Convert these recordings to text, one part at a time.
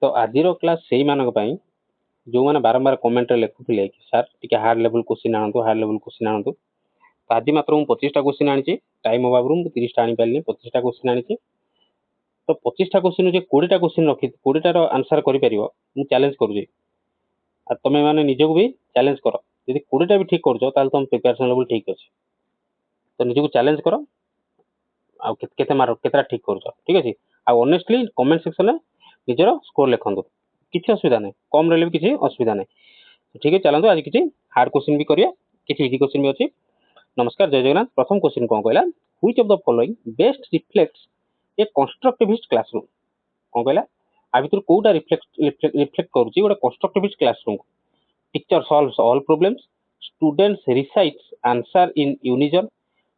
तो आज क्लास से मानी जो मैंने बारंबार कमेंट लिखुले कि सर टी हार्ड लेवल क्वेश्चन आणतु हार्ड लेवल क्वेश्चन आणतु तो आज मात्र मुझे 25टा क्वेश्चन आनी टाइम अभाव मुझे 30टा आनी पारे 25टा क्वेश्चन आनी तो 25टा क्वेश्चन जो 20टा क्वेश्चन रखी 20टार आंसर कर चैलेंज करुँच तुम्हें मैंने निजक भी चैलेंज कर जब 20टा भी ठीक कर तुम प्रिपरेशन लेवल ठीक अच्छे तो निजक चैलेंज कर आते मार्क केतटा ठीक कर ठीक अच्छे ऑनेस्टली कमेंट सेक्शन में निजर स्कोर लिखु किसी असुविधा नहीं कम रही किसी असुविधा नहीं ठीक है चलते आज किसी हार्ड क्वेश्चन भी करिए किसी इजी क्वेश्चन भी अच्छी नमस्कार जय जगन्नाथ प्रथम क्वेश्चन कौन कहला which of the following best reflects A constructivist classroom कौन कहला आ भीतर कोटा रिफ्लेक्ट करूची गोटे constructivist classroom teacher solves all problems students recites answer in unison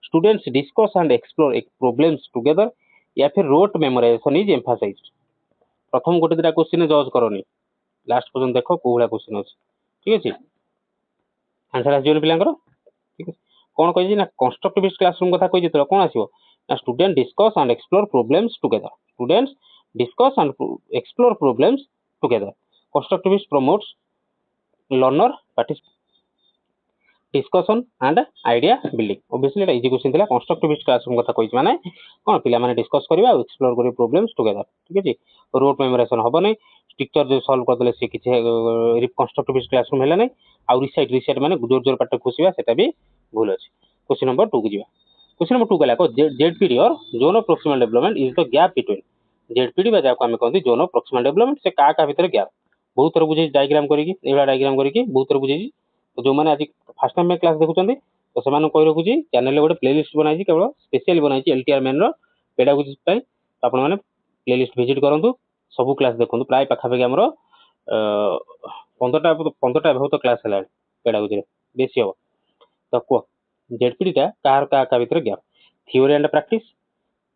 students discuss and explore problems together या फिर रोट मेमोराइजेशन इज एम्फासाइज्ड प्रथम गोटे दुटा क्वेश्चन जज करनी लास्ट पर्यटन देख कौ भाया क्वेश्चन अच्छे ठीक अच्छे आंसर आसो पिलांकर ठीक है कौन कही ना कंस्ट्रक्टिविस्ट क्लासरूम कथा कही जो कौन आसो ना student discuss and explore problems together students discuss and explore problems together constructivist promotes learner discussion and idea building obviously easy question थिला कंस्ट्रक्टिविस्ट क्लासरूम कथा कहि माने कोन पिला माने डिस्कस करबा एक्सप्लोर करी प्रॉब्लम्स टुगेदर ठीक अछि रोट मेमोराइजेशन हबो नै टीचर जो सॉल्व कर देले से किछि कंस्ट्रक्टिविस्ट क्लासरूम हैला नै आ रिसाइट माने जोर जोर पाठ खुशिबा सेटा भी भूल अछि क्वेश्चन नंबर 2 को जिबा क्वेश्चन नंबर 2 कहला को जेडपीडी और zone of proximal development is the gap between ZPD बा जाको हम कहंती जोन ऑफ प्रोक्सिमल डेवलपमेंट से का भीतर गैप बहुत तरह बुझे डायग्राम करिकि एला डायग्राम करिकि बहुत तरह बुझे तो जो मैंने आज फास्ट टाइम में क्लास देखुं तो से कही रखुची चैनल गोटे प्लेलिस्ट बनाई केवल स्पेशल बनाई एलटीआर मेन पेडागोजी तो आप प्लेलिस्ट विजिट करूँ सब क्लास देखो प्राय पाखापाखि आमर 15टा बहुत क्लास है पेडागोजी बेसी हम तो कह जेडपीडीटा क्या भीतर gap theory and practice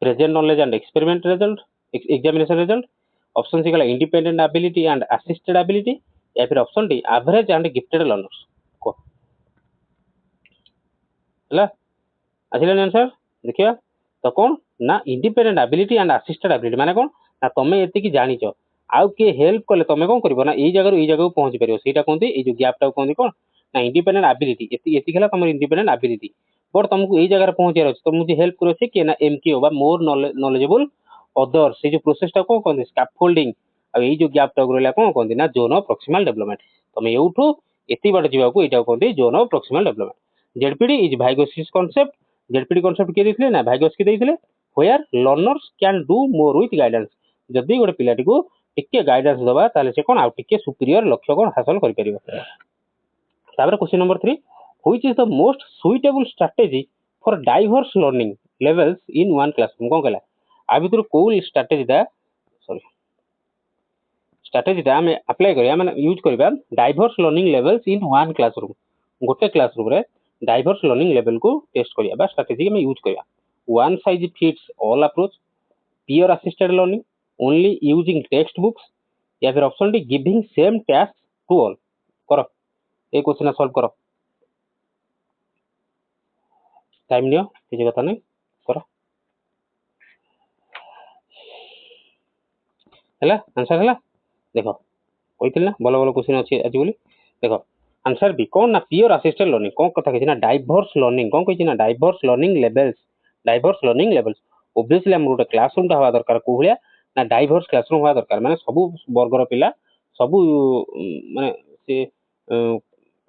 present knowledge and experiment result examination result option C गला independent ability and assisted ability या फिर option D average and gifted learners आसिलानी आंसर देखिए तो कौन ना independent ability and assisted ability माने कौन ना तुम्हें एति जानिच आउ किए हेल्प कले तुम कौन कर ना ये जगह पहुंची पार से कहते ये जो गैपटा कहते कौन ना इंडिपेंडेंट एबिलिटी ये तुम इंडिपेंडेंट एबिलिटी बट तुमको ये जगह पहुंचार अच्छे तो मुझे हेल्प कर किए ना एमक्यू मोर नॉलेजेबल अदर्स ये जो प्रोसेसटा कौन कहते स्कैफोल्डिंग आ ये जो गैपटा रहा कौन कहते ना जोन ऑफ प्रोक्सिमल डेवलपमेंट तुम यूठू एति बाट जावाक यहाँ कहते zone of proximal development ZPD is भाइगोसिस कॉन्सेप्ट जेडपीडी कॉन्सेप्ट किए देथिले ना भाइगोस की देथिले where learners can do more with guidance जदि गोटे पिलाटी को टिके गाइडेंस दबा ताले से कोन आ टिके सुपीरियर लक्ष्य कोन हासिल करि परिबो तापर question number 3 which is the most suitable strategy for diverse learning levels in one classroom कोन कहला आ भीतर कोल स्ट्रेटजीटा सॉरी स्ट्रेटजीटा हम अप्लाई करिया माने यूज करबा diverse learning levels in one classroom गोटे क्लासरूम रे डाइवर्स लर्निंग लेवल को टेस्ट करिया स्ट्रेटजी में यूज करिया one size fits all approach peer assisted learning only using text books या फिर option D giving same task to all करो ए क्वेश्चन सॉल्व करो टाइम नियो किसी कथा नहीं करो हैला आंसर हैला देखो कहिथिल ना भलो भलो क्वेश्चन अछि आज बोली देखो आंसर बी कौन ना प्योर असिस्टेड लर्निंग कौन कथा कही ना डाइवर्स लर्निंग कौन कही ना डाइवर्स लर्निंग लेवल्स ऑब्वियसली हम गोटे क्लासरूम हवा दरकार को भलिया ना डाइवर्स क्लासरूम हवा दरकार माने सब वर्गर पिला सब माने से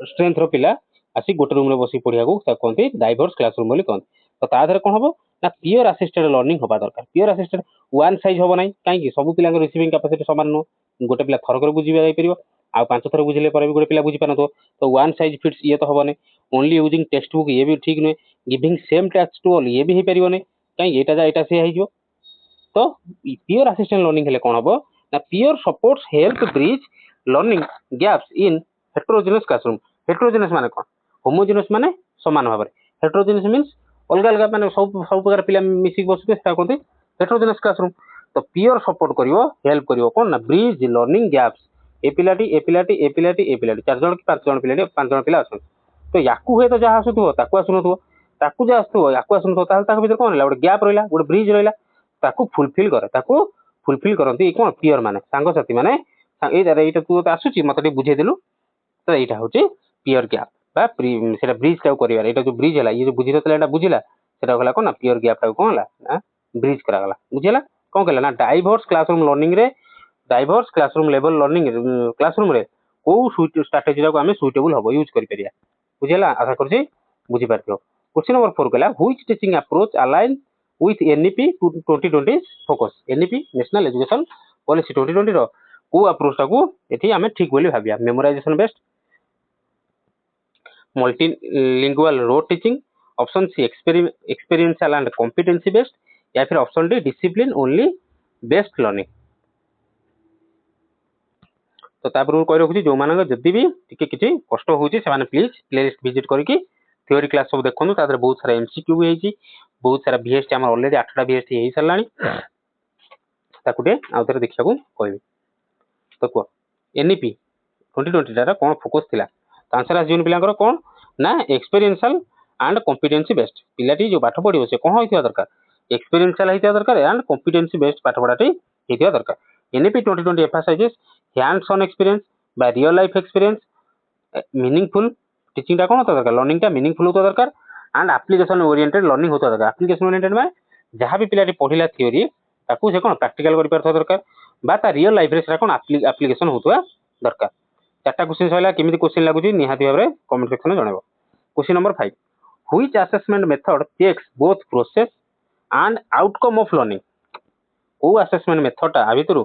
स्ट्रेंथ रो पिला आसी गोटे रूम रे बसी पढ़िया को कहते डाइवर्स क्लासरूम बोली कहते तो ता धरे कोन हबो ना प्योर असिस्टेड लर्निंग हवा दरकार प्योर असिस्टेड वन साइज हबो नै काहे सब पिला रिसीविंग कैपेसिटी समान नो गोटे पिला थरकर बुझिबा जाई परिबो आ 5 थर बुझिले पर भी गोटे पिला बुझी पान तो वन साइज फिट्स ये तो हबो नै ओनली यूजिंग टेक्स्ट बुक ये भी ठीक नै giving same task to all ये भी हे परिबो नै काहे एटा से हे जो तो प्योर असिस्टेंट लर्निंग हेले कोन हबो ना pure supports help bridge learning gaps in heterogeneous classroom heterogeneous माने कोन होमोजेनस माने समान भाबरे हेटेरोजेनस मींस अलग अलग माने सब प्रकार पिला मिसी बसुते ता कोन हेटेरोजेनस क्लासरूम तो प्योर सपोर्ट करिवो हेल्प करिवो कोन ना ब्रिज लर्निंग गैप्स ए पिलाटी चार जण कि पांच जण पिला अछन तो याकू हे तो जहा आसुथो ताकू आसुनथो ताकू जा आसुथो याकू आसुनथो ताल ताक भीतर कोन होला गोटे गैप रहला गोटे ब्रिज रहला ताकू फुलफिल करे ताकू फुलफिल करती ये कौन पियर माने सांगसाथी माने एटा तू आसुची मत बुझे देलु तो यहाँ हूँ पियर गैप से ब्रिज टाइप कर ये जो ब्रिज है ये जो बुझी ना बुझिला से गला कौन ना पियर गैप टाइप कौन है ब्रिज करागला बुझेगा कौन कहला ना डाइवर्स क्लासरूम लर्निंग रे diverse classroom level learning classroom रे को स्ट्रेटेजी को आम सुइटेबल हम यूज कर बुझेगा आशा कर बुझी पार क्वेश्चन नंबर 4 कहला which teaching approach align with NEP 2020 focus NEP national education policy 2020 रो को अप्रोच टाको एठी आमे ठीक बोली भाबिया memorization based multilingual rote teaching option C experiential and competency based या फिर option D discipline only based learning तो तापर कहि रखुची जो मानक जदी भी टिके किछि कष्ट होउची से माने प्लीज प्लेलिस्ट विजिट करिकि थ्योरी क्लास सब देखनु तादर बहुत सारा एमसीक्यू भी हेची बहुत सारा बीएसटी हमर ऑलरेडी 8टा बीएसटी हेई सरलानी ताकुटे आउथरे देखिया को कहबी तो को एनईपी 2020 रा कोन फोकस थिला तो आंसर आज जून पिलांकर कोन ना एक्सपीरियंशियल एंड कॉम्पिटेंसी बेस्ड पिलाटी जो पाठ पढिबो से कोन होइथिया दरकार एक्सपीरियंशियल होइथिया दरकार एंड कॉम्पिटेंसी बेस्ड पाठ पढाटी हेइथिया दरकार NEP 2020 emphasises hands on experience by real life experience meaningful teaching टा कोन होता दरकार लर्निंग टा मीनिंगफुल होता दरकार एंड एप्लीकेशन ओरिएंटेड लर्निंग होता दरकार एप्लीकेशन ओरिएंटेड में जहां भी पिलाटी पढिला थ्योरी ताकू से कोन प्रैक्टिकल करि परथा दरकार बा ता रियल लाइफ रे सेटा कोन एप्लीकेशन होतवा दरकार चारटा क्वेश्चन सइला केमिति क्वेश्चन लागुची निहाती भाबरे कमेंट सेक्शन में जणाइबो question number 5 which assessment method checks both process and outcome of learning को असेसमेंट मेथड ता आभितरु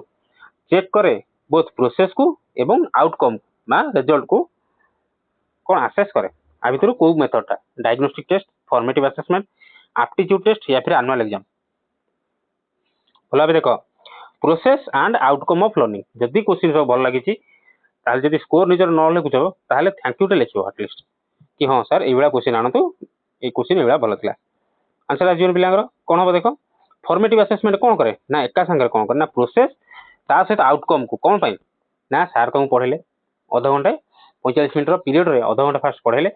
चेक करे बोथ प्रोसेस को एवं आउटकम मा रिजल्ट को कौन असेस करे आ भितर को मेथड टा diagnostic test formative assessment aptitude test या फिर एनुअल एग्जाम भला भी देखो process and outcome of learning जदी क्वेश्चन सब भल लागिची ताल जदी स्कोर निजर न लिखुछो ताहले थैंक यू टे लिखियो एटलीस्ट कि हां सर एबेला क्वेश्चन आनतो ए क्वेश्चन एबेला भल थिला आंसर आज जोन पिलांगर कोन हो देखो फॉर्मेटिव असेसमेंट कोन करे ना एका संगे कोन करे ना प्रोसेस ता सहित आउटकम को कोन पाई ना सर को पढेले आधा घंटा 45 मिनिट पीरियड रे आधा घंटा फास्ट पढेले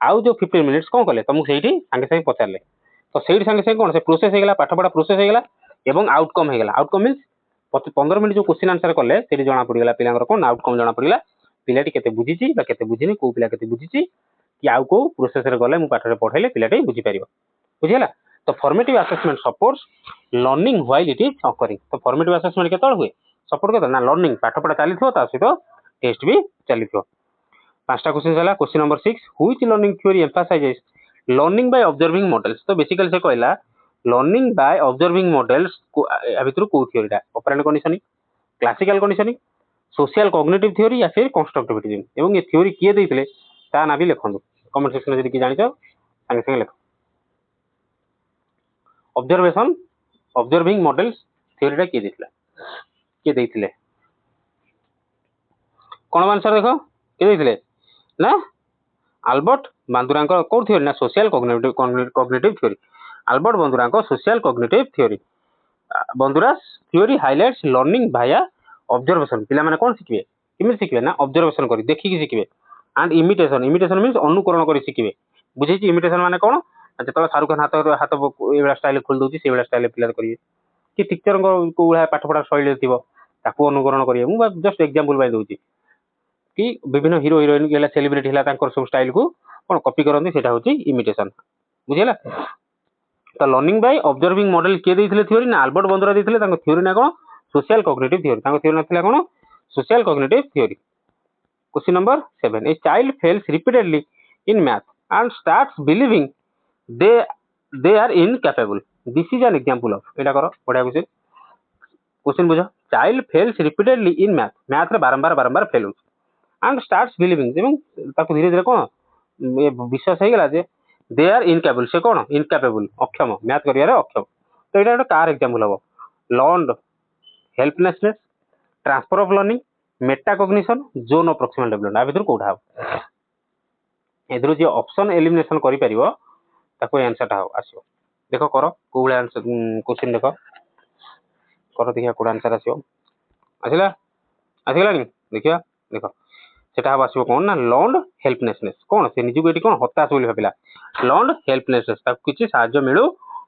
आउ जो 15 मिनिट्स कोन करले तुमको सेठी संगे संगे पचारले तो सेठी संगे संगे कोन से प्रोसेस हे गेला पाठ पढा प्रोसेस हे गेला एवं आउटकम हे गेला आउटकम मींस 15 मिनिट जो क्वेश्चन आंसर करले सेठी जणा पड़ी गेला पिलांगर कोन आउटकम जणा पड़िला पिलाटी केते बुझिची बा केते बुझिनी को पिला केते बुझिची कि आउ को प्रोसेस रे गले मु पाठ रे पढाइले पिलाटी बुझी परिबो बुझिला तो formative assessment supports learning while it is occurring तो फॉर्मेटिव असेसमेंट केतळ हुए सपोर्ट करता ना लर्निंग पाठ पढा चली थो ता सहित टेस्ट भी चली थो पांचटा क्वेश्चन चला question number 6 which learning theory emphasizes learning by observing models तो बेसिकली से कहला लर्निंग बाय ऑब्जर्विंग मॉडल्स को अभितर को थ्योरीटा operant conditioning classical conditioning social cognitive theory या फिर कंस्ट्रक्टिविज्म एवं ये थ्योरी किए देथिले ता ना भी लिखंदु कमेंट सेक्शन में जदी कि जानिछो संगे संगे लिख ऑब्जर्वेशन ऑब्जर्विंग मॉडल्स थ्योरीटा किए देथिला किए देथिले कोन आंसर देखो किए देथिले ना आल्बर्ट बांदुरा को थ्योरी ना social cognitive theory Albert Bandura social cognitive theory Bandura theory highlights learning via observation पिला माने कोन सिखिबे किमि सिखिबे ना ऑब्जर्वेशन करी देखि सिखिबे एंड इमिटेशन इमिटेशन मींस अनुकरण करी सिखिबे बुझेछि इमिटेशन माने कोन जतला शाहरुख खान हाथ एबला स्टाइल खोल दोछि सेबला स्टाइल पिला करिवे कि टीचर को उला पाठ पढा शैली थिबो ताको अनुकरण करिवे मु जस्ट एग्जांपल बाय दोछि कि विभिन्न हीरो हीरोइन गेला सेलिब्रिटी हला तांकर सब स्टाइल को कोन कॉपी करंती सेटा होछि इमिटेशन बुझिला तो लर्निंग बाय ऑब्जर्विंग मॉडल के देथिले थ्योरी ना आल्बर्ट बांदुरा देथिले तांको थ्योरी ना कोन सोशल कॉग्निटिव थ्योरी तांको थ्योरी नथिला कोन social cognitive theory question number 7 a child fails repeatedly in math and starts believing they are incapable this is an example of एटा करो बढ़िया क्वेश्चन बुझो child fails repeatedly in math math रे बारंबार fail होछ and starts believing एवं ताको धीरे धीरे कोन ए विश्वास हे गेला जे दे आर इनकैपेबल से कोन इनकैपेबल अक्षम मैथ करिया रे अक्षम तो एटा एक कार एग्जांपल हो learned helplessness transfer of learning metacognition zone of proximal development आ भीतर कोठा एदरो जे ऑप्शन एलिमिनेशन करि परिबो ताको आंसर टा आसीबो देखो करो कोबळे आंसर क्वेश्चन देखो करो देखिया कोड आंसर आसीबो आसिला आसिला नि देखिया देखो सेटा आसीबो कोन ना लर्नड हेल्पलेसनेस कोन से निजु एटी कोन हताश बोली भाबिला लर्नड हेल्पलेसनेस ताको किछि साहाय्य मिलु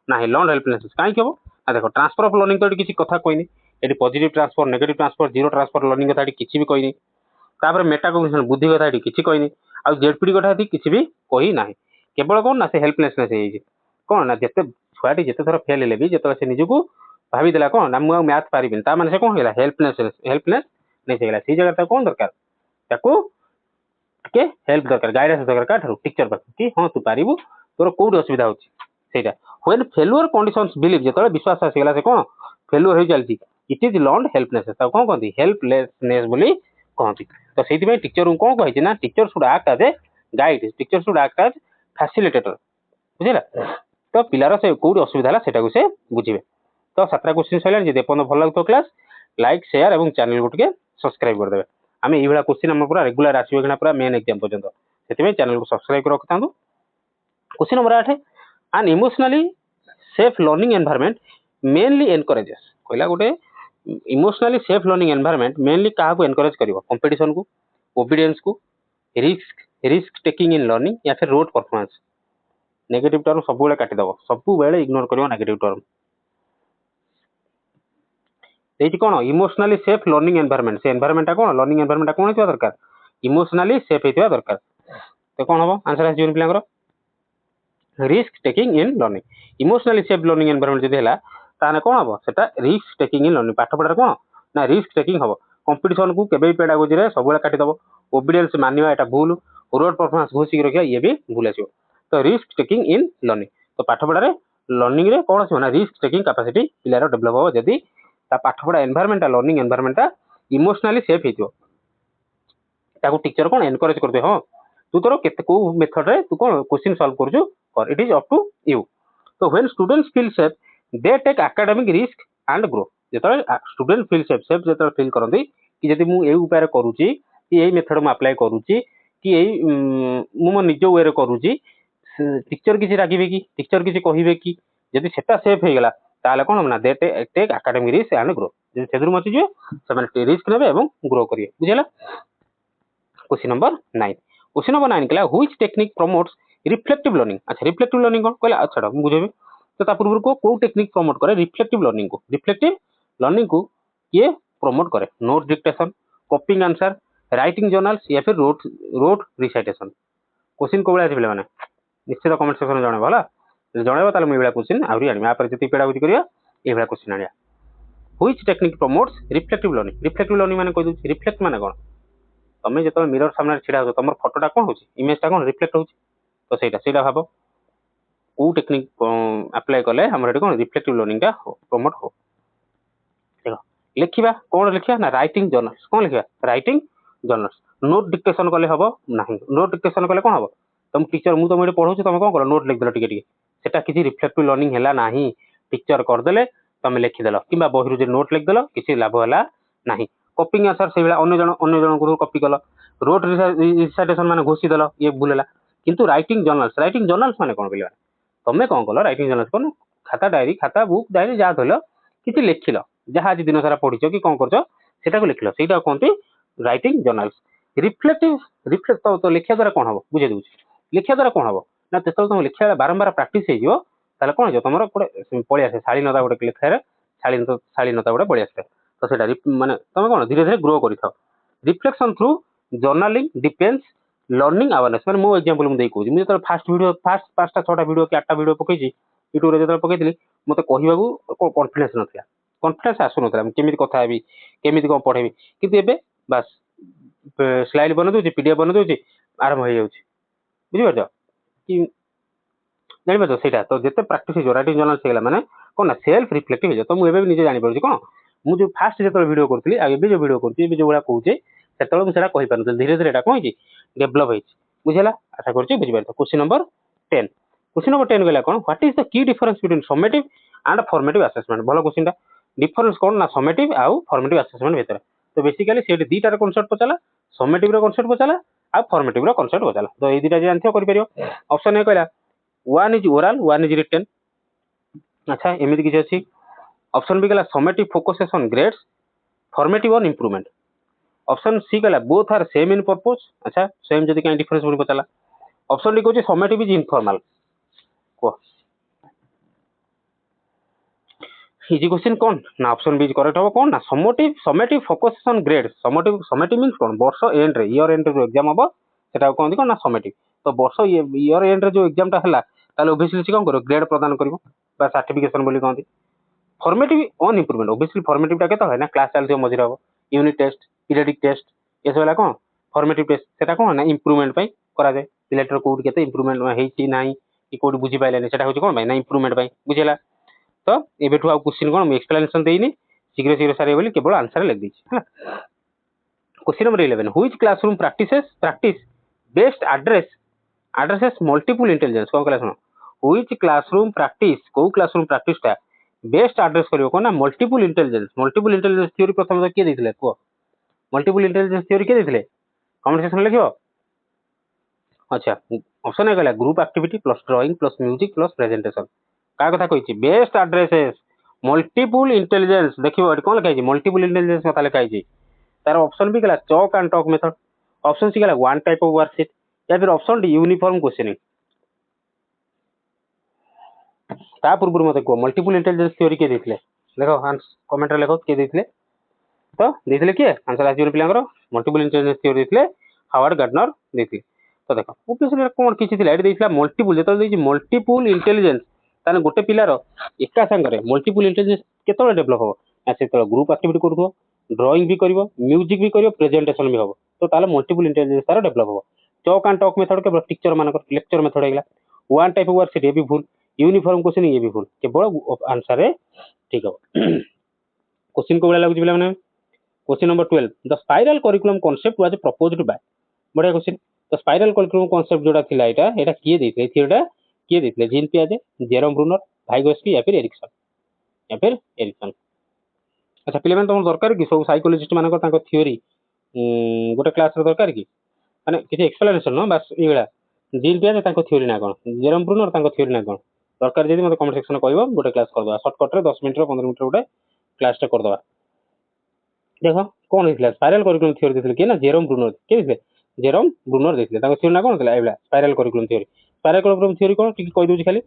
नाही लर्नड हेल्पलेसनेस काई केबो आ देखो ट्रांसफर ऑफ लर्निंग तो किछि कथा कोइनी ये positive transfer negative transfer zero transfer learning कथा किसी भी कहनी तापर मेटाकग्निशन बुद्धि कथा किसी कहनी आ जेडपीडी कथा किसी भी कही ना केवल कौन ना से हेल्पलेसनेस कौन ना जिते छुआटी जिते थर फेल हेले भी जो से निजक भाईदेला कौन ना मुझे मैथ पारि मैंने कौन है हेल्पलेस नहीं से से जगह कौन दरकार के हेल्प दरकार गाइडेंस दरकार ठार टीचर पाख कि हाँ तू पारू तोर कौट असुविधा होता व्हेन फेल्युअर कंडीशंस बिलीव जो विश्वास आसीगला से कौन फेल्युअर हो चलती इट इज लर्न हेल्पलेस कौन कहती हेल्पलेसनेस बोली कहती तो से टीचर को कौन कही ना teacher should act as a guide teacher should act as facilitator बुझेगा तो पिलार से कौट असुविधा है से बुझे तो 7टा क्वेश्चन सर जी देखो भल लगुव क्लास लाइक शेयर और चैनल को टे सब्सक्राइब करदे आम ये क्वेश्चन आम पूरा रेगुलर आसो पूरा मेन एग्जाम पर्यंत से चैनल को सब्सक्राइब कर रखी था question number 8 an emotionally safe learning environment mainly encourages कहला गोटे emotionally safe learning environment mainly क्या एनकरेज कर कंपटीशन को ओबीडियंस को रिस्क टेकिंग इन लर्निंग या फिर रोड परफॉर्मेंस नेगेटिव टर्म सब बेले काटिदेव सब बेले इग्नोर कर नेगेटिव टर्म देखिए कौन इमोशनली सेफ लर्निंग एनवायरनमेंट से एनवायरनमेंट कौन लर्निंग एनवायरनमेंट कौन होता दरकार इमोशनली सेफ होता दरकार तो कौन हम आंसर आस पिलांकर risk taking in learning emotionally safe learning environment जब है ताने कौन हम सेटा रिस्क टेकिंग इन लर्निंग पाठ पढ़ार कौन ना रिस्क टेकिंग हम कंपटीशन को केबे पेडागोजी रे सब काटिदेव ओबीडियंस मानिवा एटा भूल रोड परफॉर्मेंस घोषिक रखिया ये भी भूल आसो तो रिस्क टेकिंग इन लर्निंग तो पाठ पढ़ार लर्निंग रे कौन आसो ना रिस्क टेकिंग कैपेसिटी पिलार डेवलप हो जदी पाठपढ़ा environment learning environment emotionally safe हो टीचर कौन एनकरेज करते हाँ तू तोर को मेथड रे तू कौन क्वेश्चन सॉल्व कर it is up to you तो when students feel safe they take academic risk and grow जो स्टूडेंट फील सेफ जो फील करती कि जब मुझे उपाय करुच्ची कि यही मेथड मुझे अप्लाई करुच्ची कि यही मो निज वे करुच्ची टीचर किसी रागिबे कि टीचर किसी कहिबे कि जदि सेटा सेफ हो गला ताले कौन हम ना they take academic risk and grow से मचिजे से रिस्क ने ग्रो करेंगे बुझेगा क्वेश्चन नंबर 9 क्वेश्चन नंबर 9 कहला which technique promotes reflective learning अच्छा रिफ्लेक्टिव लर्निंग कौन कहला अच्छा बुझेबे तो पूर्व को टेक्निक प्रमोट करे रिफ्लेक्टिव लर्निंग को ये प्रमोट करे note dictation copying answer writing journals या फिर रोड रिसाइटेशन क्वेश्चन को भाई पे निश्चित कमेंट सेक्शन में जनइब है जनइब ताले मुझे क्वेश्चन आहरी आनी जी पेडागोजी करिया ये क्वेश्चन आनिया which technique promotes reflective learning माने कहि दूची रिफ्लेक्ट माने कोन तमे जतो मिरर सामने छिड़ा हो तमर फोटोटा कोन होची इमेजटा कोन रिफ्लेक्ट होची तो सेटा भाबो को टेक्निक अप्लाई कले हमर एटी कोन रिफ्लेक्टिव लर्निंग टा हो प्रमोट हो देखो लिखिबा कोन लिखिया ना राइटिंग जर्नल्स कोन लिखिबा राइटिंग जर्नल्स नोट डिक्टेशन कले हबो नाही नोट डिक्टेशन कले कोन हबो तुम टीचर मु तुम एटी पढौछु तुम कोन कर नोट लिख देलो टिके सेटा किसी रिफ्लेक्टिव लर्निंग हैला नाही टीचर कर देले तुम लिखिदेल कि बही जो नोट लिखदेल किसी लाभ है ना कॉपिंग आंसर से अन्य जन को कॉपी कल रोड रिसाइटेशन माने घोषिदेल ये भूल है किंतु राइटिंग जर्नल्स माने कौन बोलिए तुम्हें कौन कल राइटिंग जर्नल्स कौन खाता बुक डायरी जहाँ धरल कि लिखिल जहाँ आज दिन सारा पढ़ी कि कौन कर लिखिल से कहते राइटिंग जर्नल्स रिफ्लेक्ट तो लिखा द्वारा कौन हम बुझे दूसरी लिखा द्वारा कौन हम ना जो तुम लिखा बारंबार प्राक्ट हो ताले कौन हो तुम गोटे पलि आसे शालीनता गोटे लिखार शालीनता गोटे पलि आसे तो सेटा माने तुम कौन धीरे धीरे ग्रो कर reflection through journaling depends learning awareness मैंने मो एग्जांपल मुझे कहूँ मुझे फास्ट 5टा 6टा वीडियो कि 8टा वीडियो पकई यूट्यूब जो पकई मत कहू कॉन्फिडेंस ना कॉन्फिडेंस आसू ना केमी कथा हेबी केमी कौन पढ़ेबी कि बास स्लाइड बन दूसरी पीडीएफ बन दूसरी आरंभ हो जाऊँगी बुझीपार कि जापर से तो जिते प्राक्ट हो राइटिंग जर्नल्स होगा मैंने कौन ना सेल्फ रिफ्लेक्टिव हो तो मुझे निजे जापर कौन मुझे फास्ट जो वीडियो करी जो वीडियो करुँच जो भाया कहूँ से मुझे कहीपर धीरे धीरे कौन डेभलप हो बुझेगा आशा कर बुझीपार क्वेश्चन नंबर 10 कहला कौन what is the key difference between summative and formative assessment भल क्वेश्चन डिफरेंस कौन ना समेटिव आउ फॉर्मेटिव असेसमेंट भितर तो बेसिकली से दुईटार कनसेप्ट पचाला समेटिव कनसेप्ट पचाला आ फॉर्मेटिव कनसेप्ट पचाला तो ये दुटा जानते कर ऑप्शन ए कहला one is oral one is written अच्छा एमती किसी अच्छी ऑप्शन बी कहला summative focuses on grades formative on improvement option C कहला both are same in purpose अच्छा सेम जदि कहीं डिफरेंस बोली पचाला ऑप्शन डी कहूँ समेटिव इज इनफॉर्मल कह इजी क्वेश्चन कौन ना ऑप्शन बी करेक्ट हम कौन ना summative focus on grade summative means कौन वर्ष एंड रे ईयर एंड रे एग्जाम हम सेटा कहते कौन ना समेटिव तो वर्ष ईयर एंड रे जो एग्जाम टा हला ताले ओबवियसली से कौन करो ग्रेड प्रदान करिवो बा सर्टिफिकेशन बोली कहते formative on improvement obviously formative टा केतो है ना क्लास चलथियो मझिर हो यूनिट टेस्ट पीरियडिक टेस्ट ये सब कौन फॉर्मेटिव टेस्ट सेटा कौन ना इंप्रूवमेंट पई करा जाय सिलेक्टर कोड केते इंप्रूवमेंट हेची नाही कि कोड बुझी पाइलानी सेटा होची कौन भाई ना इंप्रूवमेंट पई बुझिला तो एबेठु आ क्वेश्चन कोन एक्सप्लेनेशन देइनी शीघ्र शीघ्र सारे बोली केवल आंसर लिख दीजिए है question number 11 which classroom practice best addresses multiple intelligence cone class सुनो व्हिच क्लासरूम प्रैक्टिस ता बेस्ट एड्रेस करियो कोन ना मल्टीपल इंटेलिजेंस थ्योरी प्रथम के देथिले को मल्टीपल इंटेलिजेंस थ्योरी के देथिले कमेंट सेक्शन में लिखियो अच्छा ऑप्शन है गला group activity plus drawing plus music plus presentation का कथा कहिछि बेस्ट एड्रेसेस मल्टीपल इंटेलिजेंस देखियो एट कोन लिखाइ मल्टीपल इंटेलिजेंस कथा लिखाइ तार ऑप्शन भी गला chalk and talk method option C गला वन टाइप ऑफ वर्कशीट या फिर ऑप्शन डी यूनिफॉर्म क्वेश्चनिंग ता पूर्व मते को मल्टीपल इंटेलिजेंस थ्योरी के देथिले देखो कमेंट रे लिखो के देथिले तो देथिले के आंसर आजि पिलांगर मल्टीपल इंटेलिजेंस थ्योरी देथिले हावर्ड गार्डनर देथिले तो देखो ओपिसरे कोन किछि थिला एडी देथिला मल्टीपल जेतो देछि मल्टीपल इंटेलिजेंस ताने गोटे पिलार एका संगरे मल्टीपल इंटेलिजेंस केतोले डेवलप हो से तो ग्रुप एक्टिविटी करथो ड्राइंग भी करिवो म्यूजिक भी करिवो प्रेजेंटेशन भी हो तो ताले मल्टीपल इंटेलिजेंस तार डेवलप हो चॉक एंड टॉक मेथड के टीचर मानकर लेक्चर मेथड हेगला वन टाइप ऑफ वर्कशीट ये भी भूल यूनिफॉर्म क्वेश्चन ये भी भूल केवल आंसर है ठीक हो क्वेश्चन को बड़ा लागु पिला माने question number 12 the spiral curriculum concept was proposed by बड़ा क्वेश्चन तो स्पाइरल करिकुलम कांसेप्ट जोड़ा थिला एटा किए देथिले थ्योरीटा किए देथिले जीन पियाजे जेरोम ब्रूनर भाइगोस्की या फिर एरिक्सन अच्छा पिले तुम दरकार कि सब साइकोलॉजिस्ट मानक तांको थ्योरी गोटे क्लास रे दरकार कि माने किछि एक्सप्लेनेशन न बस इगला जीन पियाजे तांको थ्योरी ना कोन जेरोम ब्रूनर तांको थ्योरी ना कोन दरकार जदि मते कमेंट सेक्शन कहबो गोटे क्लास कर दवा शॉर्टकट रे 10 मिनिट रे 15 मिनिट रे गोटे क्लास टे कर दवा देखो कोन हितला स्पाइरल करिकुलम थ्योरी देथिले के ना जेरोम ब्रूनर के दिले जेरोम ब्रूनर देथिले तांको थ्योरी ना कोन थला एबला स्पाइरल करिकुलम थ्योरी कोन टिक कहि दोछि खाली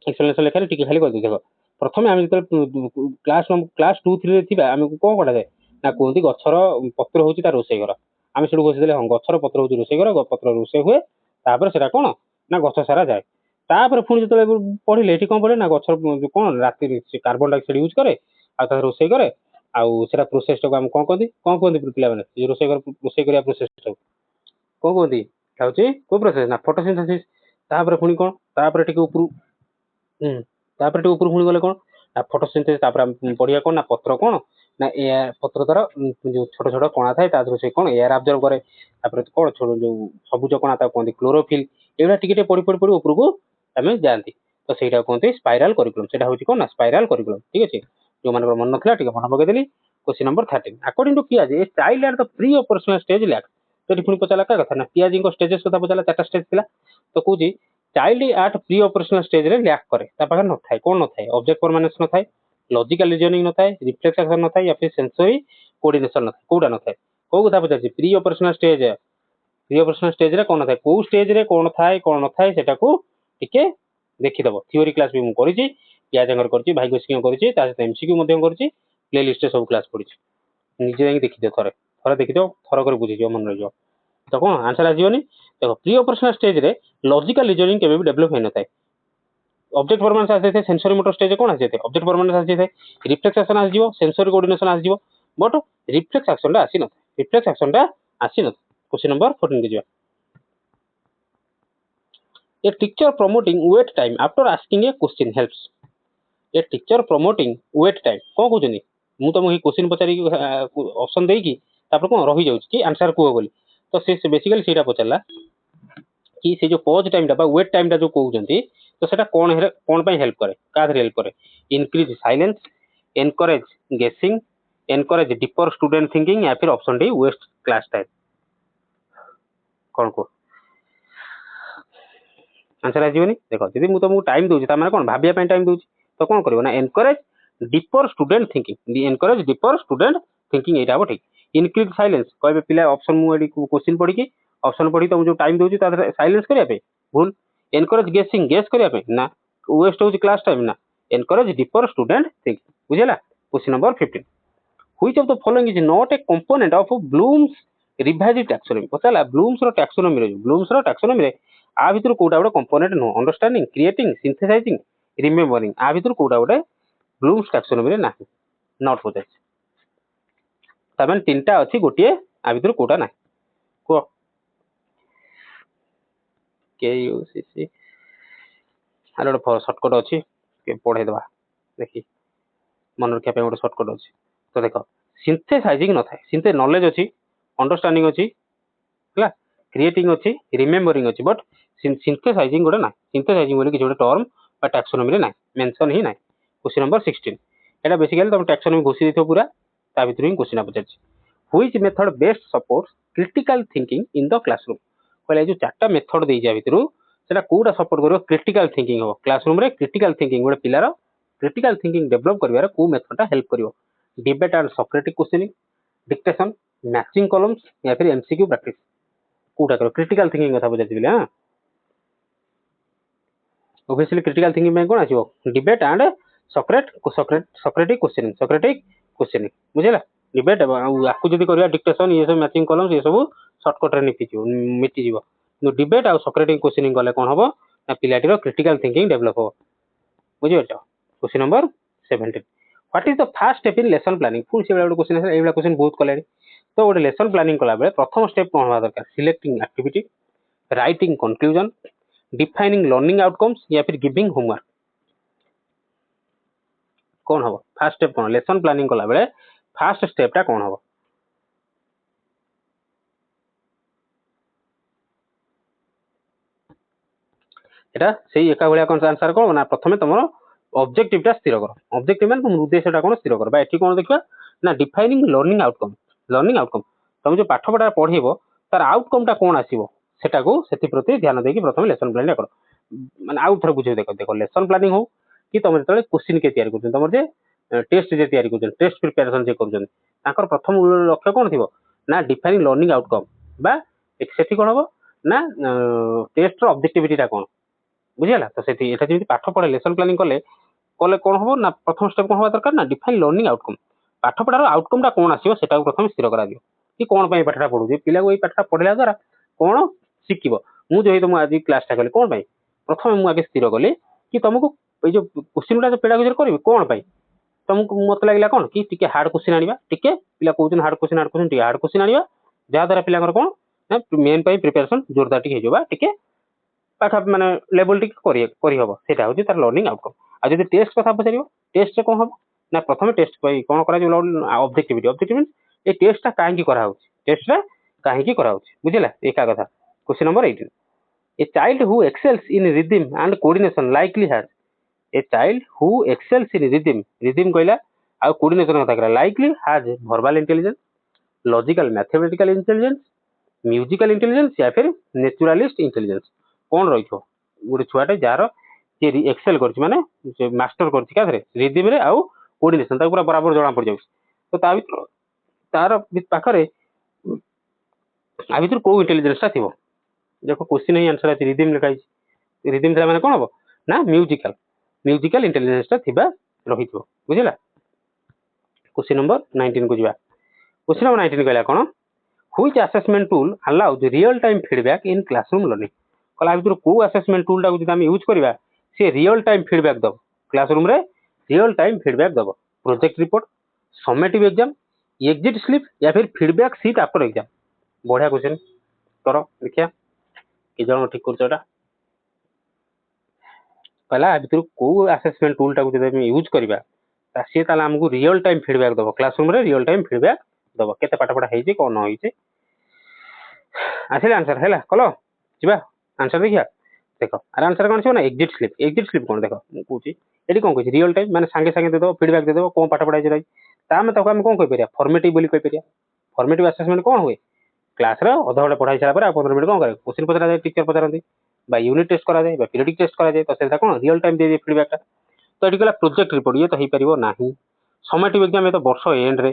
एक्सप्लेनेशन लेखारे टिक खाली कहि देखो प्रथमे आम क्लास 2 3 रे थिबा आम को कोन जाए ना कहती गछर पत्र होची तार रोषे घर आम से बसी हाँ गछर पत्र होची रोषे घर पत्र रोषे हुए तापर सेटा कोन ना गछ सारा जाए तापर पुणी जो पढ़िले ये कौन पढ़े ना गछर कौन राति कार्बन डाइऑक्साइड यूज करे आ रोषे करे आउ सेटा प्रोसेस टाको हम कौन कहते पिला माने रोषे घर रोषे करिया प्रोसेस टाको कौन कहती हଉଛି को प्रोसेस ना फोटोसिंथेसिस तापर पुणी कौन तापर टिके ऊपर तापर टिके ऊपर पुणी गले कौन ना फोटोसिंथेसिस तापर हम पढ़िया कौन ना पत्र कौन ना एयर पत्र द्वारा जो छोट छोट कणा थाए ता से कौन एयर अब्जर्व करे तापर कौन छोट जो सबुज कणा ता कहते क्लोरोफिल एगुड़ा टिके पढ़ी पढ़ी पढ़ी ऊपर को आम जाती तो सहीटा कहते स्पाइराल करिकुलम सेटा होची कौन ना स्पाइराल करिकुलम ठीक अच्छे जो मान मन ना टिके मन पकईदेली क्वेश्चन नंबर 13 अकॉर्डिंग टू पियाजे child at the pre operational stage lack तो पुणी पचारा क्या कथा ना पियाजी स्टेजेस कथा पचारा 4टा स्टेज थिला तो कौन child at pre operational stage रे लैक करे ता पाखे न थाए कौन न थाए ऑब्जेक्ट परमानेंस न थाए लॉजिकल रीजनिंग न थाए रिफ्लेक्स एक्शन न थाए या फिर सेंसरी कोऑर्डिनेशन न थाए कोडा न थाए को कथा पचारछि प्री ऑपरेशनल स्टेज रे कौन थाए को स्टेज रे कौन थाए सेटा को टिके देखि दबो थ्योरी क्लास भी मु करिछि पियाजंगर करछि भाई गोस्कियो करिछि ता सहित एमसीक्यू मध्यम करिछि प्ले लिस्ट रे सब क्लास पढिछि निजे जाई देखि दियो थरे देखि दियो थरो कर बुझि जियो मन रहियो तो कौन आंसर आजीवनी देखो प्री ऑपरेशनल स्टेज रे लॉजिकल रीजनिंग केबे भी डेवलप होई न थाए ऑब्जेक्ट परमानेंस आसे थे सेंसरी मोटर स्टेज कोन आसे थे ऑब्जेक्ट परमानेंस आसे थे रिफ्लेक्स एक्शन आस जिवो सेंसरी कोऑर्डिनेशन आस जिवो बट रिफ्लेक्स एक्शन टा आसी न रिफ्लेक्स एक्शन टा आसी न क्वेश्चन नंबर 14 के जिवा a teacher promoting wait time after asking a question helps a teacher promoting wait time कोन कहउछनी मु तुम ही क्वेश्चन पचारी ऑप्शन देई की तापर कोन रही जाउछ कि आंसर को बोली तो से बेसिकली सेटा पचरला कि से जो पॉज टाइम टा वेट टाइम टा जो कहउछंती तो सेटा कौन पाई हेल्प करे काधर हेल्प करे increase silence encourage guessing encourage deeper student thinking या फिर option D waste class time कौन को आंसर आजीवनी देखो जदि मु तुमको टाइम दूची माने कौन भाबिया पाई टाइम दूची तो कौन करिवो ना एनकरेज डीपर स्टूडेंट थिंकिंग एटा हो ठीक इंक्रीज साइलेंस कहबे पिला ऑप्शन मु एडी क्वेश्चन पढ़ी की ऑप्शन पढ़ी तुम जो टाइम दूची ता साइलेंस करिया पे भूल एनकरेज गेसिंग गेस करिया पे ना वेस्ट होची क्लास टाइम ना encourage deeper student thinking बुझेला। Question number 15 which of the following is not a component of Bloom's revised taxonomy पचाला ब्लूम्स रो टैक्सोनॉमी रे ब्लूम्स रो टैक्सोनॉमी रे आ भितर कोटा गोटे कंपोनेंट नो अंडरस्टैंडिंग क्रिएटिंग सिंथेसाइजिंग रिमेम्बरिंग आ भितर कोटा गोटे ब्लूम्स टैक्सोनॉमी रे नाही नॉट पचास तमें तीनटा अछि गोटिए आ भितर कोटा नाही को के यू सी सी आरो गोटे शॉर्टकट अछि के पढे दबा देखि मन रखिया पे गोटे शॉर्टकट अछि तो देखो सिंथेसाइजिंग न थाए सिंथे नॉलेज अछि अंडरस्टैंडिंग अछि हला क्रिएटिंग अछि रिमेम्बरिंग अछि बट सिंथेसाइजिंग गोटे ना सिंथेसाइजिंग बोली कि गोटे टर्म बा टैक्सोनॉमी रे ना मेंशन ही ना क्वेश्चन नंबर 16 एटा बेसिकली तुम टैक्सोनॉमी घोषि देथो पूरा ता भितर ही क्वेश्चन पचारछि which method best supports critical thinking in the classroom कहले जो चारटा मेथड देइ जा भितरु सेटा कोडा सपोर्ट करियो क्रिटिकल थिंकिंग हो क्लासरूम रे क्रिटिकल थिंकिंग गोटे पिलार क्रिटिकल थिंकिंग डेवलप करिवार को मेथडटा हेल्प करियो debate and Socratic questioning dictation matching columns या फिर एमसीक्यू प्रैक्टिस कोडा करो क्रिटिकल थिंकिंग कथा बुझाइबिले हां ऑब्वियसली क्रिटिकल थिंकिंग में कोन आसीबो debate and Socratic questioning बुझिला debate आकु जदी करिया डिक्टेशन ये सब मैचिंग कॉलम्स ये सब शॉर्टकट रे मिटी जीवो नो डिबेट आ सॉक्रेटिक क्वेश्चनिंग गले कोन हबो ना पिलाटीरो क्रिटिकल थिंकिंग डेवलप हो बुझियो question number 17 what is the first step in lesson planning full से वाला क्वेश्चन है एवला क्वेश्चन बहुत कले तो गोटे लेसन प्लानिंग कला बेले प्रथम स्टेप कोन होबा दरकार selecting activity writing conclusion defining learning outcomes या फिर गिविंग होमवर्क कौन हम फास्ट स्टेप कौन लेसन प्लानिंग कला बेले फास्ट स्टेपटा कौन हम एटा सेही एका भलिया कौन आंसर कौन ना प्रथमे तुम ऑब्जेक्टिवटा स्थिर कर ऑब्जेक्टिव माने तुम उद्देश्यटा कौन स्थिर कर बा एठी कौन देखबा ना डिफाइनिंग लर्निंग आउटकम तुम जो पाठ पढ़ा पढ़िबो तार आउटकमटा कौन आसीबो सेटा को सेति प्रति ध्यान देकी प्रथमे लेसन प्लानिंग कर माने आउट थर बुझे देखो लेसन प्लानिंग हो कि तुम जतले क्वेश्चन के तैयारी करछन तुम जे टेस्ट जे तैयारी करछन टेस्ट प्रिपरेशन जे करछन ताकर प्रथम लक्ष्य कोन थिबो ना डिफाइनिंग लर्निंग आउटकम बा सेठी कोन हबो ना टेस्ट रो ऑब्जेक्टिविटीटा कोन बुझिला तो सेठी एटा जे पाठ पढ़े लेसन प्लानिंग कले कोन हबो ना प्रथम स्टेप कोन हबा दरकार ना डिफाइन लर्निंग आउटकम पाठ पढ़ार आउटकमटा कोन आसीबो सेटा को प्रथम स्थिर करा दियो कि कोन पई पाठटा पढु जे पिला को ए पाठटा पढिला द्वारा कोन शिखिबो मु जो तुम आज क्लासटा कले कोन पई प्रथम मु आगे स्थिर कले कि तुमको ए जो क्वेश्चनटा जो पेडागोजी करबी कोन पई तुमको मत लागला कोन कि टिके हार्ड क्वेश्चन आनिबा टिके पिला कहउछन हार्ड क्वेश्चन टिके हार्ड क्वेश्चन आनिबा जा द्वारा पिला कोन ना मेन पई प्रिपरेशन जोरदार टिके हेजोबा टिके पाठ माने लेवल टिके करी हबो सेटा होची तार लर्निंग आउटकम आ जदी टेस्ट कथा पछारिबो टेस्ट रे कोन हबो ना प्रथम टेस्ट पई कोन करा जो ऑब्जेक्टिविटी मींस ए टेस्ट ता काहे की करा होची टेस्ट रे काहे की करा होची बुझिला एका कथा question number 18 a child who excels in rhythm and coordination likely has a child who excels in rhythm कहला आ कोऑर्डिनेशन कथा करा likely has verbal intelligence logical mathematical intelligence musical intelligence या फिर नेचुरलिस्ट इंटेलिजेंस कौन रही गोटे छुआटे जार जे Excel कर माने मास्टर कर रिदम रे आउ कोऑर्डिनेशन पूरा बराबर जना पड़ जाउ तो तार पाखरे आ भीतर को इंटेलिजेंसटा थिबो देखो क्वेश्चन ही आंसर है रिदम लिखा है रिदम था माने कोन हबो ना म्यूजिकल इंटेलिजेंसटा थिबा रहितो बुझिला क्वेश्चन नंबर 19 को जिबा क्वेश्चन नंबर 19 कहला कोन which assessment tool allows real time feedback in classroom learning कला भीतर को असेसमेंट टूलटा को जदि हम यूज करबा से रियल टाइम फीडबैक दब क्लासरूम रे रियल टाइम फीडबैक दब project report summative exam exit slip या फिर फीडबैक शीट आफ्टर एग्जाम बढ़िया क्वेश्चन करो देखिया कि जण ठीक करछटा पहला भीतर को असेसमेंट टूलटा को जदि हम यूज करबा ता से ताला हमको रियल टाइम फीडबैक दब क्लासरूम रे रियल टाइम फीडबैक दब केते पाठ पढ़ा हेजे कोन न होइचे आसिले आंसर हैला कलो जिबा आंसर देखिया देखो आर आंसर कोन छै ना एग्जिट स्लिप कोन देखो कहूची एडी कोन कहै रियल टाइम माने संगे संगे दे दो फीडबैक दे दो कोन पाठ पढ़ाइ छै ता में तो हम कोन कहि परिया फॉर्मेटिव बोली कहि परिया फॉर्मेटिव असेसमेंट कोन हुए क्लास रे अधा घंटा पढ़ाई सारा पर 15 मिनिट कोन करे क्वेश्चन पचरा जाय टीचर पचरांती बा यूनिट टेस्ट करा जाय बा पीरियडिक टेस्ट करा जाय तो सेटा कोन रियल टाइम दे दे फीडबैक तो एडी कला प्रोजेक्ट रिपोर्ट ये तो हे परिबो नाही समेटिव एग्जाम ये तो वर्ष एंड रे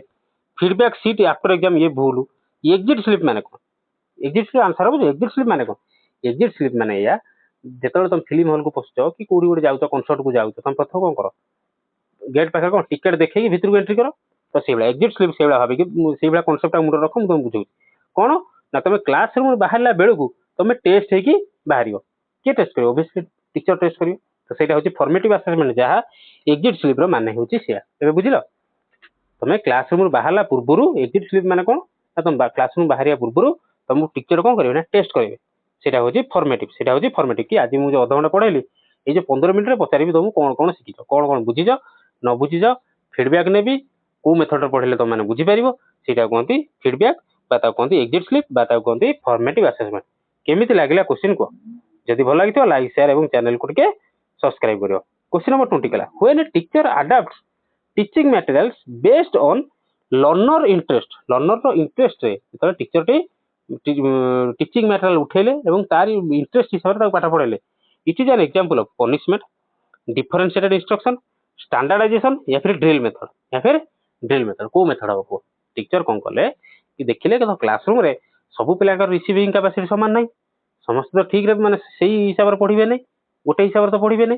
फीडबैक शीट आफ्टर एग्जाम ये भूल एग्जिट स्लिप माने कोन एग्जिट स्लिप आंसर हो एग्जिट स्लिप माने कोन एग्जिट स्लिप माने या ଯେତେବେଳେ ତମେ ଫିଲ୍ମ ହଲ୍ କୁ ପଶୁଛ କି କୋଉଠି ଗୋଟେ ଯାଉଛ କନସର୍ଟ କୁ ଯାଉଛ ତମେ ପ୍ରଥମ କଣ କର गेट पाखे कौन टिकेट देखिए भितर को एंट्री कर तो से एक्जिट स्लिप से भाविक से कनसेप्ट मुंड रख मुझे बुझे कौन ना तुम क्लास रूम बाहर बेलू तुम टेस्ट हो बाहर किए टेस्ट कर ओबियसली टीचर टेस्ट कर तो सही हूँ फॉर्मेटिव असेसमेंट जहाँ एक्जिट स्लिप माने हूँ सी बुझल तुम क्लास रूम बाहर पूर्व एक्जिट स्लिप माने कौन ना तुम क्लास रूम बाहर पूर्व तुम टीचर कौन करेंगे ना टेस्ट करेंगे सेटा हूँ फॉर्मेटिव सेटा हूँ फॉर्मेटिव कि आज मुझे अधघंटा पढ़ेली ये जो 15 मिनट में पचारि तुमको कौन कौन शिखिच कौन कौन बुझीज न बुझीज फीडबैक नेबी को मेथड पढ़े तुम मैंने बुझीपर से कहते फीडबैक कहते एक्जिट स्लिप कहते फॉर्मेटिव असेसमेंट केमी लगे क्वेश्चन को जदि भल लगी लाइक शेयर और चैनल को टिके सब्सक्राइब करियो क्वेश्चन नंबर 20 कला when a teacher adopts teaching materials based on learner interest रे तो टीचर टी टीचिंग मटेरियल उठेले एवं तार इंटरेस्ट हिसाब से पाठ पढ़ेले it is an example of punishment differentiated instruction standardization या फिर ड्रिल मेथड को मेथड हम टीचर कौन कले कि देखिले कि क्लासरूम रे सब पिला रिसीविंग कैपेसिटी सामान नहीं समस्त तो ठीक माने सही हिसाब से पढ़िबे नहीं गोटे हिसाब से तो पढ़िबे नहीं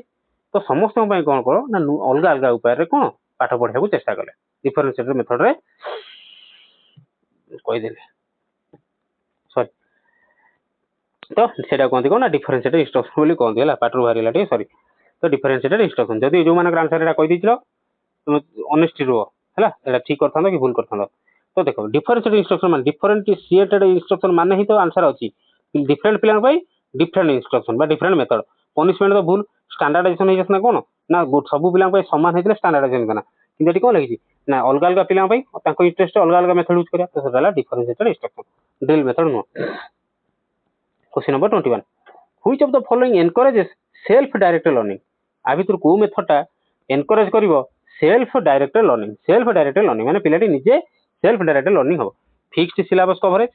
तो समस्त कौन करो ना अलग अलग उपाय कौन पाठ पढ़ा चेष्टा कले डिफरेंशिएटेड मेथड रे कहीदेले सॉरी तो सेटा कहते कौन ना डिफरेंशिएटेड इंस्ट्रक्शन बोली कहते हैं पाठ बाहर सॉरी तो डिफरेंशिएटेड इंस्ट्रक्शन जदि जो मान आंसर एटा कहि दिथिलो तुम ऑनेस्टी रो हैला एटा ठीक करथांदो कि भूल करथांदो तो देखो डिफरेंशिएटेड इंस्ट्रक्शन मान डिफरेंशिएटेड इंस्ट्रक्शन मान ही तो आंसर अछि different plan by different instruction बा डिफरेंट मेथड पनिशमेंट तो भूल स्टैंडर्डाइजेशन है ना कौन ना सब पिला बाय समान हेतले स्टैंडर्डाइजेशन करना किंतु एटी कोन लगी ना अलग अलग पिला बाय तांको इंटरेस्ट अलग अलग मेथड यूज करिया तो सेटा डिफरेंशिएटेड इंस्ट्रक्शन ड्रिल मेथड नो question number 21 which of the following encourages self directed learning आ भीतर को मेथडटा एनकरेज करिवो सेल्फ डायरेक्टेड लर्निंग माने पिलाटी निजे सेल्फ डायरेक्टेड लर्निंग हो fixed syllabus coverage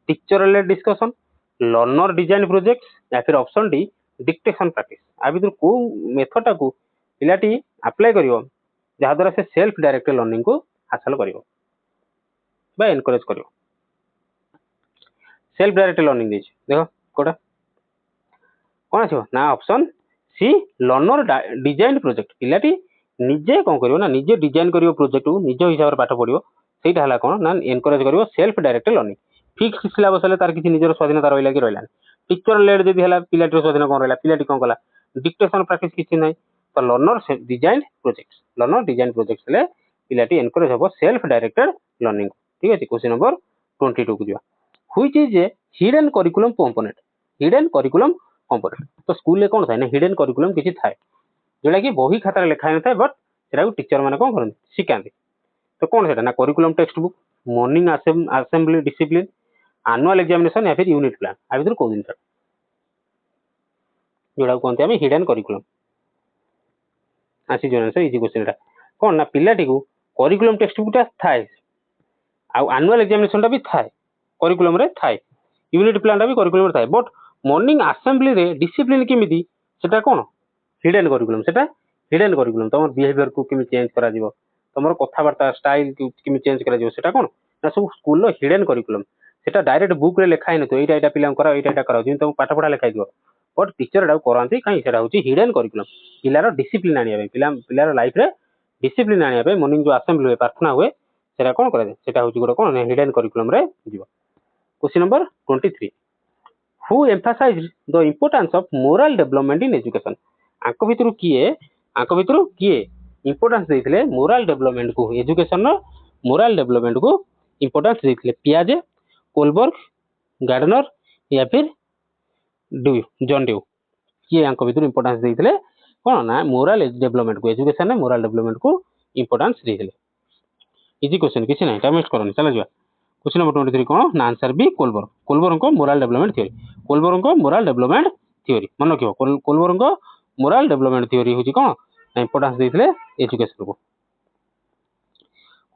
teacher led discussion learner design project या फिर ऑप्शन डी डिक्टेशन प्रैक्टिस आ भीतर को मेथडटा को पिलाटी अप्लाई करिवो जहा द्वारा से सेल्फ डायरेक्टेड लर्निंग को हासिल करिवो बा एनकरेज करिवो सेल्फ डायरेक्टेड लर्निंग देखो कोटा कौन आछो ना option C learner design project पिलाटी निजे कौन करिवो ना निजे डिजाइन करिवो प्रोजेक्ट को निज हिसाब से पाठ पढ़िवो सेटा हला कौन ना एनकरेज करिवो self directed learning fix syllabus हले तार किछि निजर स्वाधीनता रहला कि रहला टीचर लेड जदि हला पिलाटी स्वाधीन कौन रहला पिलाटी कौन कला डिक्टेशन प्रैक्टिस किछि नै तो लर्नर डिजाइन प्रोजेक्ट हले पिलाटी एनकरेज हबो सेल्फ डायरेक्टेड लर्निंग ठीक अछि क्वेश्चन नंबर 22 को जिवा which is a hidden curriculum component तो स्कूल ले कौन थाए ना हिडन करिकुलम किछि थाए जोला कि बही खाता लिखा न थाए बट सेटा को टीचर माने कौन करन सिखांती तो कौन सेटा ना curriculum text book morning assembly discipline annual examination या फिर यूनिट प्लान आ भीतर को दिन जोड़ा कहते हैं हिडन करिकुलम आसी जोन आंसर इजी क्वेश्चन एटा कौन ना पिलाटी को करिकुलम टेक्स्ट बुक ता थाए आ एनुअल एग्जामिनेशन टा भी थाए करिकुलम रे थाए यूनिट प्लान टा भी करिकुलम रे थाए बट मॉर्निंग असेंबली रे डिसिप्लिन केमिति सेटा कौन हिडन करिकुलम तुम बिहेवियर को केमि चेंज करा जिवो तुमर कथाबार्ता स्टाइल केमि चेंज करा जिवो सेटा कौन ना सब स्कूल रो हिडन करिकुलम सेटा डायरेक्ट बुक रे लिखा हिन तो एटा पिला करा एटा करा जिन तुम पाठ पढ़ा लिखा दियो बट टीचर एटा करांती काई सेटा होची हिडन करिकुलम पिलार डिसिप्लिन आनिया बे पिलार लाइफ रे डिसिप्लिन आनिया बे मॉर्निंग जो असेंबली हुए प्रार्थना हुए सेटा कौन करा सेटा होची गोटे कौन हिडन करिकुलम रे जिवो question number 23 who emphasized the importance of moral development in education आंको भितरु किए इंपोर्टेंस देथिले मोरल डेवलपमेंट को एजुकेशन नो मोरल डेवलपमेंट को इंपोर्टेंस देथिले पियाजे कोलबर्ग गार्डनर या फिर जॉन ड्यू किए आंको भितरु इंपोर्टेंस देथिले कोन ना मोरल डेवलपमेंट को एजुकेशन ने मोरल डेवलपमेंट को इंपोर्टेंस देथिले इजी क्वेश्चन किछि नै टाइम वेस्ट करनी चला जा क्वेश्चन नंबर 23 कौन ना आंसर बी कोलबर्ग को मोरल डेवलपमेंट थ्योरी मन रखियो कोलबर्ग को मोरल डेवलपमेंट थ्योरी होची कौन इंपोर्टेंस देथिले एजुकेशन को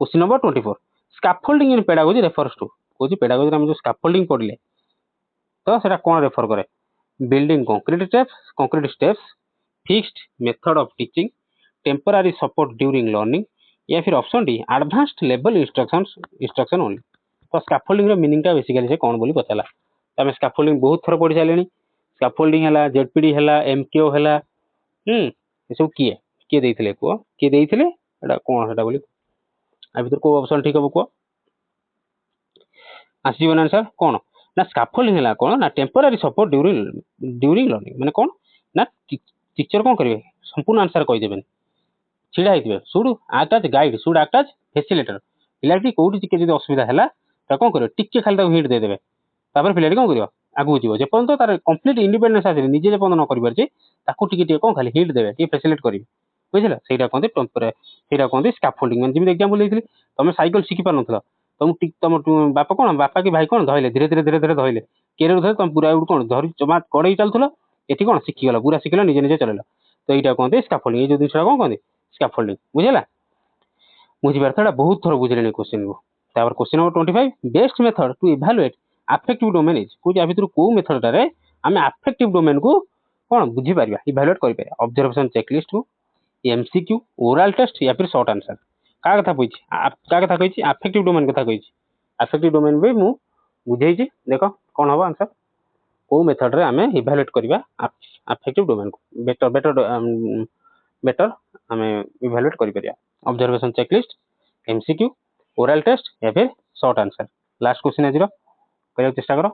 question number 24 scaffolding in pedagogy refers to कोची पेडागोजी हम जो स्कैफोल्डिंग पढ़ले तो सेटा कौन रेफर करे building concrete steps fixed method of teaching temporary support during learning या फिर option D advanced level instruction only तो स्कैफोल्डिंग रो मीनिंग टा बेसिकली से कौन बोली पताला तो हम स्कैफोल्डिंग बहुत थोर पढ़ी सालेनी स्काफोल्डिंग है जेडपीडी है एमकेओ है ये सब किए किए देइथिले को किए देइथिले एटा कोन सेटा बोली आ भीतर को ऑप्शन ठीक हो को आसी बना आंसर कोन ना स्काफोल्डिंग है कोन ना टेम्पररी सपोर्ट ड्यूरिंग लर्निंग माने कोन ना टीचर कोन करिवे संपूर्ण आंसर कहि देबेन छिड़ा हितबे should act as guide should act as facilitator पिलाटी कोठी टिके जदी असुविधा हला त कोन करियो टिके खाली त हिट दे देबे तापर पिलाटी कोन करियो आगु जीवो जे पर्यंत तार कंप्लीट इंडिपेंडेंस आसे निजे जे पर्यंत न करि परजे ताको टिके टिके कोन खाली हिट देबे टिके फैसिलिटेट करिवे बुझिला सेटा कोन टेम्पररी सेटा कोन स्काफोल्डिंग माने जिमि एग्जांपल देइथिले तमे साइकिल शिखि पार नथला तम बापा कोन बापा की भाई कोन धइले धीरे धीरे धइले केरे धइले तम पूरा उड कोन धरि जमा कड़ई चलथला एठी कोन शिखि गला पूरा शिखिला निजे निजे चलेला तो एटा कोन स्काफोल्डिंग ए जो दूसरा कोन कोन स्काफोल्डिंग बुझिला बुझिबार थोड़ा बहुत थोड़ा बुझिलेनी क्वेश्चन को तापर question number 25 best method to evaluate affective domain is को या भितर को मेथड रे हमें अफेक्टिव डोमेन को कोन बुझी परिबा इवैल्यूएट करि परिबा ऑब्जर्वेशन चेकलिस्ट को एमसीक्यू ओरल टेस्ट या फिर शॉर्ट आंसर का कथा पूछि का कथा कहिछि अफेक्टिव डोमेन कथा कहिछि अफेक्टिव डोमेन भी मु बुझेछि देखो कोन हबो आंसर को मेथड रे हमें इवैल्यूएट करिबा अफेक्टिव डोमेन को बेटर हमें इवैल्यूएट करि परिबा observation checklist MCQ oral test या फिर शॉर्ट आंसर लास्ट क्वेश्चन है 0 करियो चेष्टा करो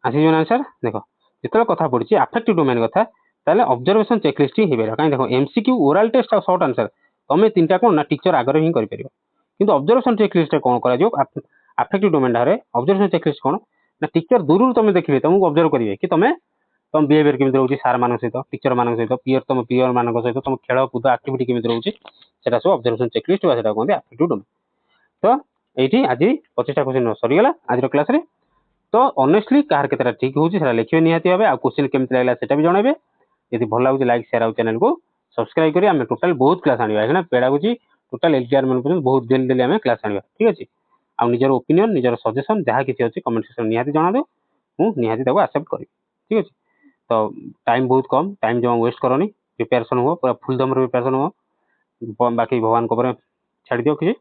आसी जोन आंसर देखो जेतले कथा पड़छि अफेक्टिव डोमेन कथा ताले ऑब्जर्वेशन चेकलिस्ट ही हेबे काई देखो एमसीक्यू ओरल टेस्ट और शॉर्ट आंसर तमे तीनटा कोन ना टीचर आगर ही करि परिबो किंतु ऑब्जर्वेशन चेकलिस्ट कोन करा जो अफेक्टिव डोमेन धारे ऑब्जर्वेशन चेकलिस्ट कोन ना टीचर दूरु तमे देखिबे तुमको ऑब्जर्व करिवे कि तमे तुम बिहेवियर केमिति रहउछि सार मान सहित टीचर मान सहित पियर मान सहित तुम खेल कूद एक्टिविटी केमिति रहउछि सेटा सब ऑब्जर्वेशन चेकलिस्ट बा सेटा कोन अफेक्टिव डोमेन तो एठी आज 25 टा क्वेश्चन सरी गला आज क्लास रे तो ऑनेस्टली कार केतरा ठीक होउछि सेटा लिखियो निहाती होबे आ क्वेश्चन केमिति लागला सेटा भी जणाबे यदि भल लागुछि लाइक शेयर आ चैनल को सब्सक्राइब करी हमें टोटल बहुत क्लास आनिबा एखना पेडागोजी टोटल एग्जाम मन पर बहुत डेली डेली हमें क्लास आनिबा ठीक अछि आ निजर ओपिनियन निजर सजेशन जहा किछि अछि कमेंट सेक्शन निहाती जणा दो मु निहाती ताको एक्सेप्ट करी ठीक अछि तो टाइम बहुत कम टाइम जमा वेस्ट करनी प्रिपरेशन हो पूरा फुल दम प्रिपरेशन हो बाकी भगवान को ऊपर छाड़ दियो कि